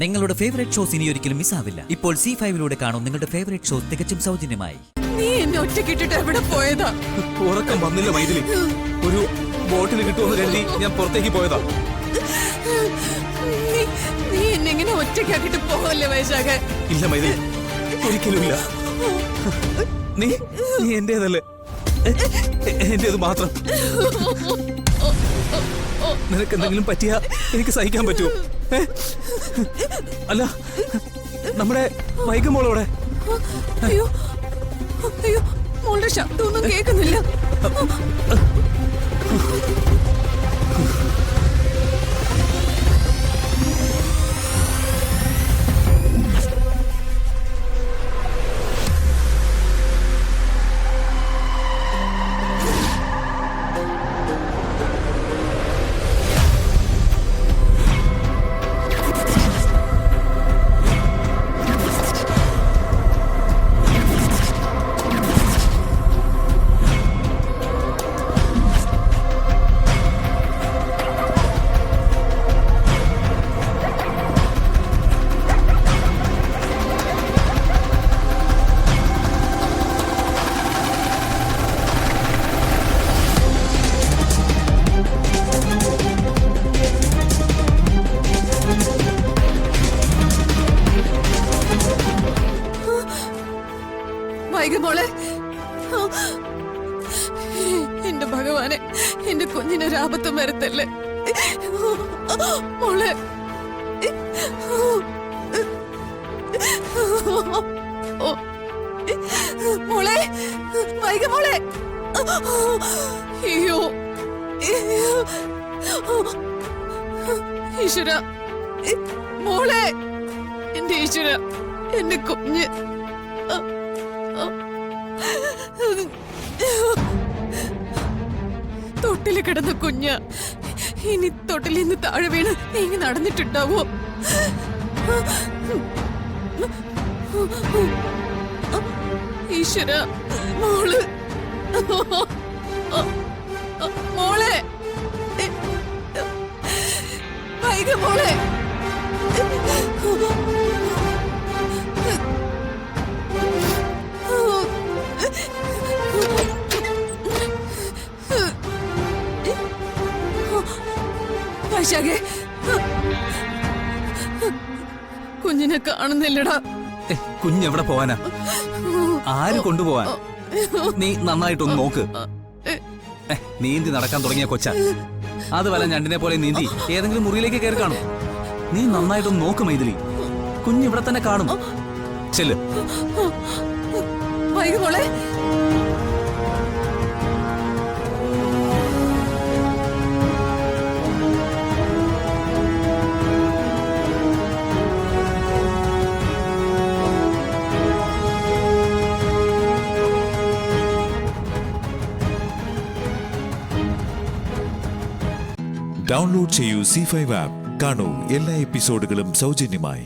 നിങ്ങളുടെ favourite shows ഇനി ഒരിക്കലും മിസ്സാവില്ല. ഇപ്പോൾ C5 കാണും നിങ്ങളുടെ ഫേവറേറ്റ് ഷോസ് തികച്ചും സൗജന്യമായി. നീ എന്നെ ഒറ്റക്കിട്ടിട്ട് എവിടെ പോയതാ? ഉറക്കം വന്നില്ല മൈഥിലി. ഒരു ബോട്ടിൽ കിട്ടുമെന്ന് കരുതി ഞാൻ പുറത്തേക്ക് പോയതാ. നീ എന്നെ എങ്ങനെ ഒറ്റക്കാക്കിട്ട് പോവല്ലേ വൈശാഖ? ഇല്ല മൈഥിലി, ഒരിക്കലുമില്ല. നീ എന്റേതല്ലേ, എന്റേത് മാത്രം. നിനക്ക് എന്തെങ്കിലും പറ്റിയാ എനിക്ക് സഹിക്കാൻ പറ്റുമോ? അല്ല, നമ്മുടെ വൈകമോളോടെ. അയ്യോ അയ്യോ, മോളുടെ ശബ്ദമൊന്നും കേൾക്കുന്നില്ല. മോളെ, എന്റെ ഭഗവാനെ, എന്റെ കുഞ്ഞിനൊരാപത്തും വരത്തല്ലേ മോളെ. മോളെ, വൈക മോളെ. അയ്യോ ഈശ്വര, മോളെ, എന്റെ ഈശ്വര, എന്റെ കുഞ്ഞ്. തൊട്ടില് കിടന്ന കുഞ്ഞ ഇനി തൊട്ടിൽ നിന്ന് താഴെ വീണ് ഇങ്ങനെ നടന്നിട്ടുണ്ടാവോ? ഈശ്വര, മോള്, മോളെ, വൈക മോളെ. വൈശാഖേ, കുഞ്ഞിനെ കാണുന്നില്ലടാ. കുഞ്ഞെവിടെ പോവാനാ? ആര് കൊണ്ടുപോവാൻ? നീ നന്നായിട്ടൊന്ന് നോക്ക്. നീന്തി നടക്കാൻ തുടങ്ങിയ കൊച്ച അത് വല്ല ഞണ്ടിനെ പോലെ നീന്തി ഏതെങ്കിലും മുറിയിലേക്ക് കയറി കാണും. നീ നന്നായിട്ടൊന്ന് നോക്ക് മൈഥിലി, കുഞ്ഞിവിടെ തന്നെ കാണും. ചെല്ല്. വൈകി മോളെ. ഡൗൺലോഡ് ചെയ്യൂ C5 ആപ്പ്. കാണൂ എല്ലാ എപ്പിസോഡുകളും സൗജന്യമായി.